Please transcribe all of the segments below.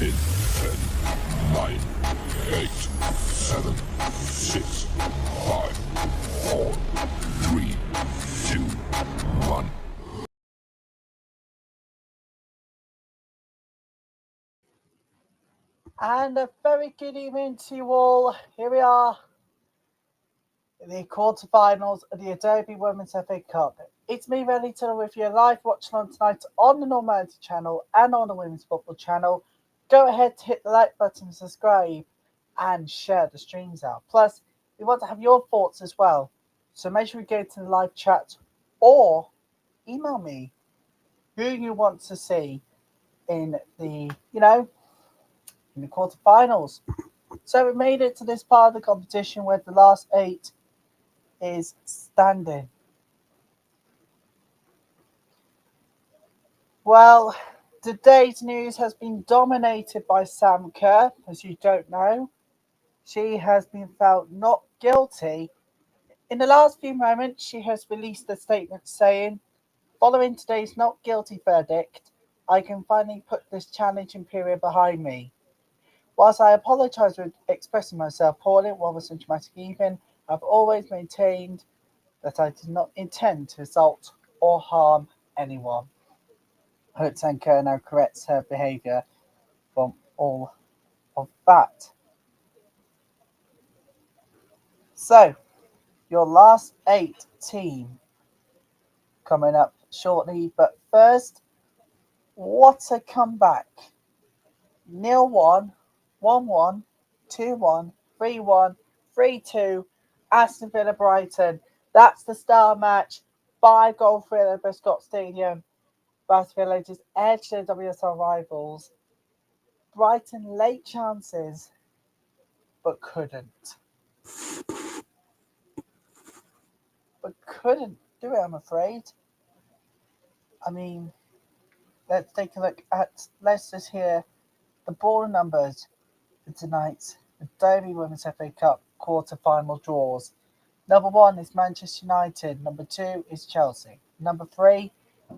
in 10, 9, 8, 7, 6, 5, 4, 3, 2, 1. And a very good evening to you all. Here we are in the quarterfinals of the Adobe Women's FA Cup. It's me, ready to with you live watching on tonight on the Normality channel and on the Women's Football channel. Go ahead to hit the like button, subscribe, and share the streams out. Plus, we want to have your thoughts as well. So make sure you go to the live chat or email me who you want to see in the, in the quarterfinals. So we made it to this part of the competition where the last 8 is standing. Well, today's news has been dominated by Sam Kerr, as you don't know. She has been found not guilty. In the last few moments, she has released a statement saying, following today's not guilty verdict, I can finally put this challenging period behind me. Whilst I apologise for expressing myself poorly, what was a dramatic evening, I've always maintained that I did not intend to assault or harm anyone. I hope Sanker now corrects her behaviour from all of that. So, your last 8 team coming up shortly, but first, what a comeback. 0-1, 1-1, 2-1, 3-1, 3-2, Aston Villa Brighton. That's the star match. 5-goal thriller at Prescott Stadium. Aston Villa just edged their WSL rivals. Brighton late chances, but couldn't. Couldn't do it, I'm afraid. I mean, let's take a look at, let's just hear the ball numbers for tonight's Adobe Women's FA Cup quarter-final draws. Number 1 is Manchester United. Number 2 is Chelsea. Number 3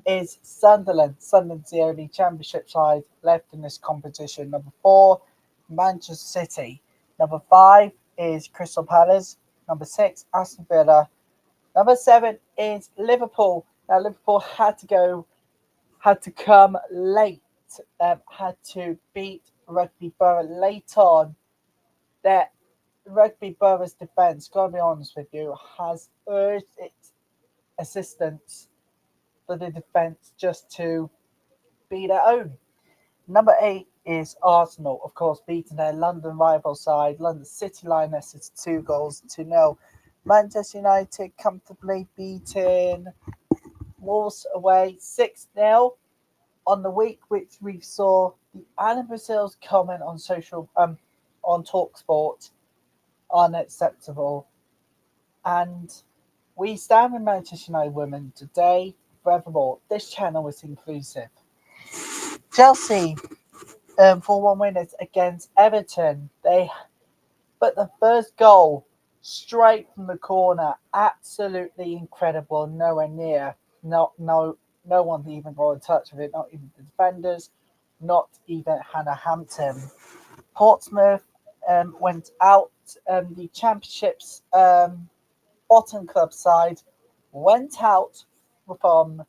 is Sunderland. Sunderland's the only championship side left in this competition. Number 4, Manchester City. Number 5 is Crystal Palace. Number 6, Aston Villa. Number 7 is Liverpool. Now, Liverpool had to come late, had to beat Rugby Borough late on. That Rugby Borough's defence, gotta be honest with you, has urged its assistance for the defence just to be their own. Number 8 is Arsenal, of course, beating their London rival side, London City Lionesses, 2-0. Manchester United comfortably beating Wolves away 6-0 on the week, which we saw the Anna Brazil's comment on on TalkSport unacceptable. And we stand with Manchester United women today forevermore. This channel is inclusive. Chelsea 4-1 winners against Everton. But the first goal straight from the corner, absolutely incredible. Nowhere near, no one even got in touch with it. Not even the defenders, not even Hannah Hampton. Portsmouth went out. The Championship's bottom club side went out from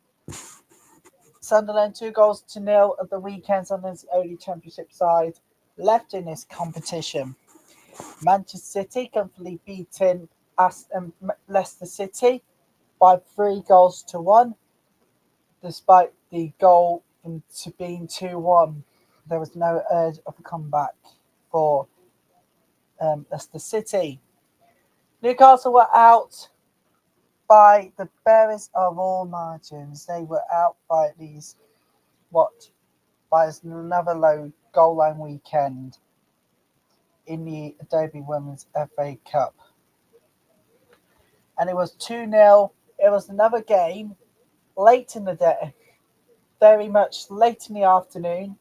Sunderland 2-0 at the weekend. Sunderland's only Championship side left in this competition. Manchester City comfortably beating Leicester City by 3-1, despite the goal to being 2-1. There was no urge of a comeback for Leicester City. Newcastle were out by the barest of all margins. They were out by at least, by another low goal line weekend in the Adobe Women's FA Cup. And it was 2-0. It was another game late in the day, very much late in the afternoon,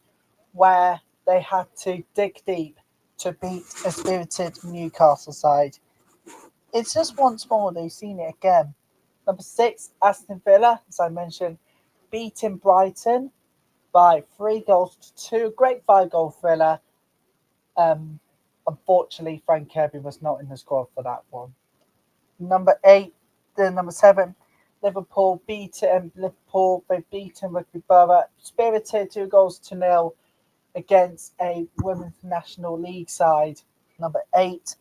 where they had to dig deep to beat a spirited Newcastle side. It's just once more they've seen it again. Number 6, Aston Villa, as I mentioned, beating Brighton by 3-2. Great 5-goal thriller. Unfortunately, Frank Kirby was not in the squad for that one. Number 7, Liverpool beaten. They've beaten Rugby Borough. Spirited 2-0 against a Women's National League side. Number 8,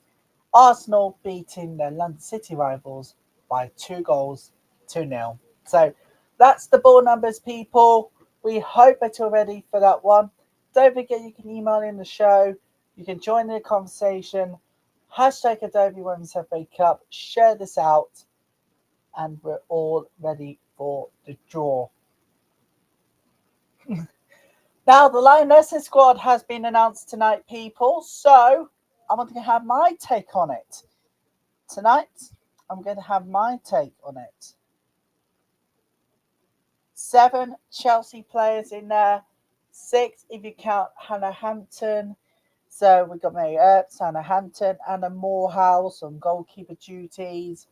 Arsenal beating their London City rivals by 2-0. So that's the ball numbers, people. We hope that you're ready for that one. Don't forget you can email in the show. You can join in the conversation. Hashtag Adobe Women's FA Cup. Share this out. And we're all ready for the draw. Now, the Lionesses squad has been announced tonight, people. So I want to have my take on it. Tonight, I'm going to have my take on it. 7 Chelsea players in there. 6 if you count Hannah Hampton. So we've got Mary Earps, Hannah Hampton, Anna Morehouse on goalkeeper duties.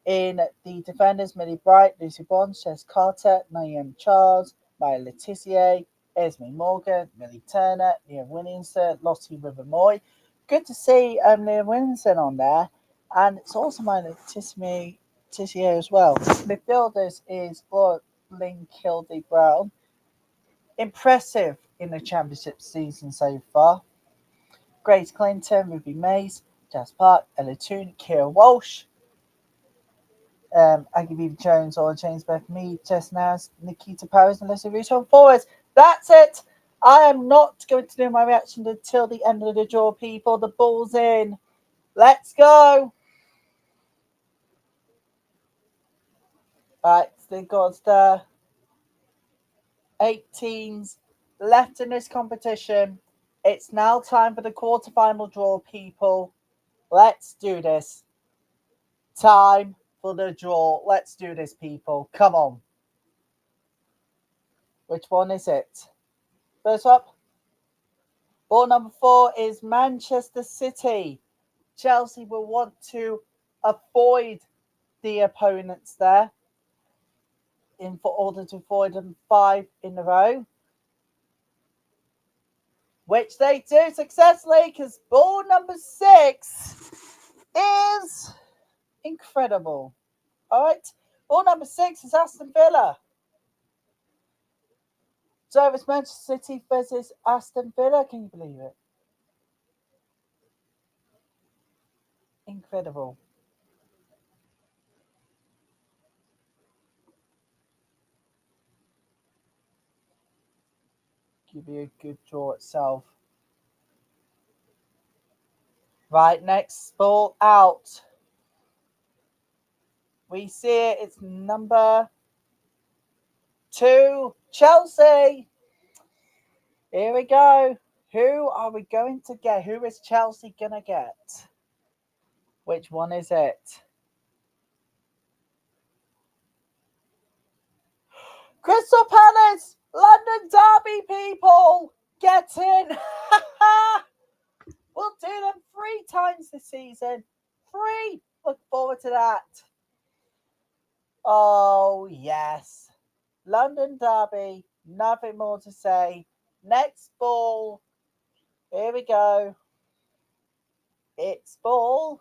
In the defenders, Millie Bright, Lucy Bond, Jess Carter, Naomi Charles, Maya Letitia, Esme Morgan, Millie Turner, Liam Williamson, Lottie Rivermoy. Good to see Liam Williamson on there. And it's also Maya Letitia as well. Midfielders is Lynn Kildy Brown. Impressive in the championship season so far. Grace Clinton, Ruby Mays, Jazz Park, Ella Toon, Kira Walsh. Aggie Jones or James Beth Mead, Jess Naz, Nikita Paris, and Leslie Russo forwards. That's it. I am not going to do my reaction until the end of the draw, people. The ball's in. Let's go. Right, they've got 8 teams left in this competition. It's now time for the quarterfinal draw, people. Let's do this. Time for the draw. Let's do this, people. Come on. Which one is it? First up, ball number 4 is Manchester City. Chelsea will want to avoid the opponents there in for order to avoid them 5 in a row, which they do successfully because ball number 6 is incredible. All right, ball number 6 is Aston Villa. So it's Manchester City versus Aston Villa. Can you believe it? Incredible. Give you a good draw itself. Right, next ball out. We see it. It's number 2, Chelsea. Here we go. Who are we going to get? Who is Chelsea going to get? Which one is it? Crystal Palace, London Derby, people. Get in. We'll do them 3 times this season. 3. Look forward to that. Oh, yes. London Derby. Nothing more to say. Next ball. Here we go. It's ball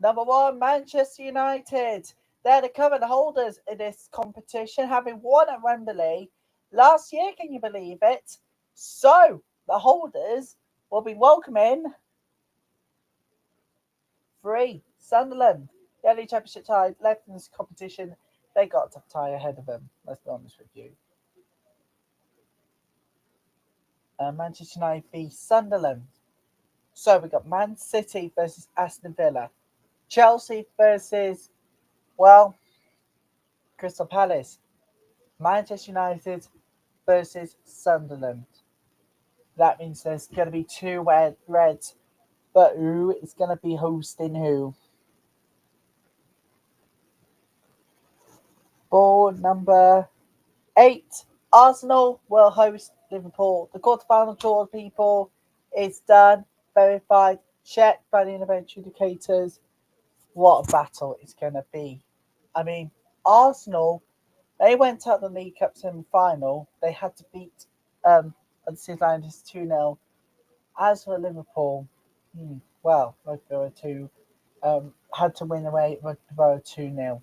number 1, Manchester United. They're the current holders in this competition, having won at Wembley last year. Can you believe it? So the holders will be welcoming 3, Sunderland. The only championship tie left in this competition. They got a tough tie ahead of them. Let's be honest with you. Manchester United v Sunderland. So we got Man City versus Aston Villa. Chelsea versus, well, Crystal Palace. Manchester United versus Sunderland. That means there's going to be 2 reds. But who is going to be hosting who? Ball number 8. Arsenal will host Liverpool. The quarterfinal draw, people, is done, verified, checked by the intervention indicators. What a battle it's going to be. I mean, Arsenal They went out the League Cup semi-final. They had to beat the Sunderland 2-0. As for Liverpool, well, Rugby 2 had to win away at Rugby 2-0.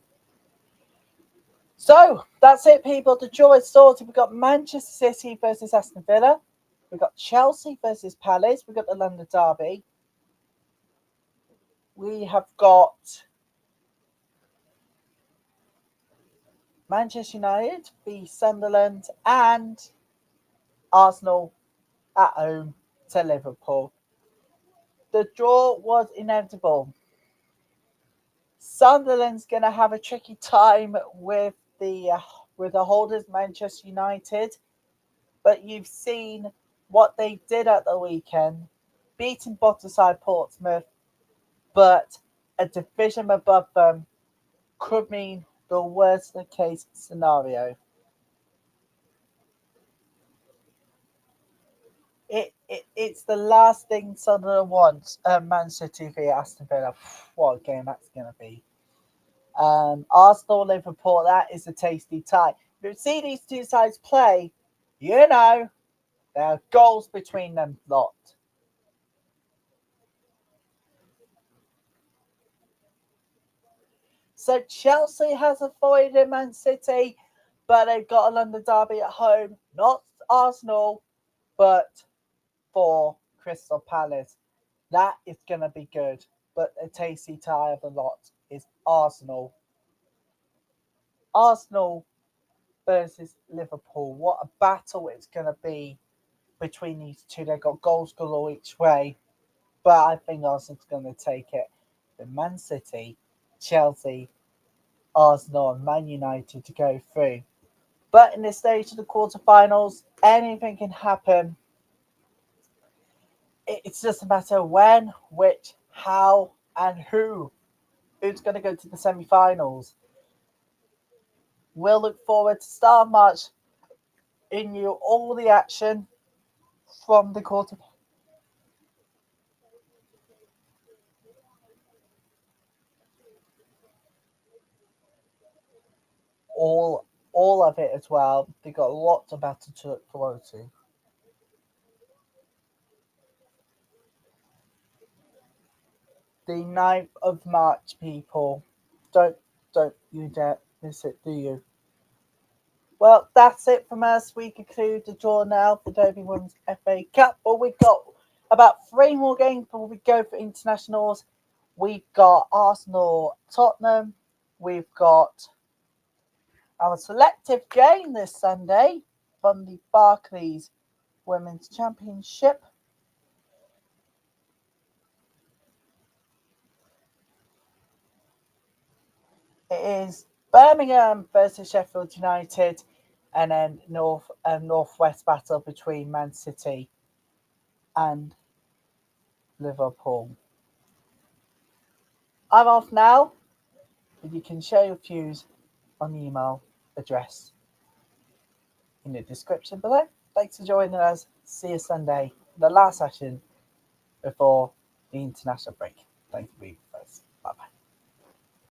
So that's it, people. The draw is sorted. We've got Manchester City versus Aston Villa. We've got Chelsea versus Palace. We've got the London Derby. We have got Manchester United v Sunderland and Arsenal at home to Liverpool. The draw was inevitable. Sunderland's going to have a tricky time with the holders, Manchester United, but you've seen what they did at the weekend, beating bottom side Portsmouth, but a division above them could mean the worst case scenario. It's the last thing Sunderland wants. Man City v Aston Villa. What a game that's going to be. Arsenal, Liverpool, that is a tasty tie. If you see these two sides play, you know there are goals between them lot. So Chelsea has avoided Man City, but they've got a London Derby at home. Not Arsenal, but for Crystal Palace. That is going to be good. But a tasty tie of the lot is Arsenal. Arsenal versus Liverpool. What a battle it's going to be between these two. They've got goals galore each way. But I think Arsenal's going to take it. The Man City, Chelsea, Arsenal and Man United to go through. But in this stage of the quarterfinals, anything can happen. It's just a matter of when, which, how, and who's going to go to the semi-finals. We'll look forward to start of March in you all the action from the quarterfinals. All of it as well. They've got lots of battle to look forward to. The 9th of March, people. Don't you dare miss it, do you? Well, that's it from us. We conclude the draw now for Adobe Women's FA Cup. But we've got about 3 more games before we go for internationals. We've got Arsenal, Tottenham. We've got our selective game this Sunday from the Barclays Women's Championship. It is Birmingham versus Sheffield United, and then northwest battle between Man City and Liverpool. I'm off now, but you can share your views on the email address in the description below. Thanks for joining us. See you Sunday, the last session before the international break. Thank you.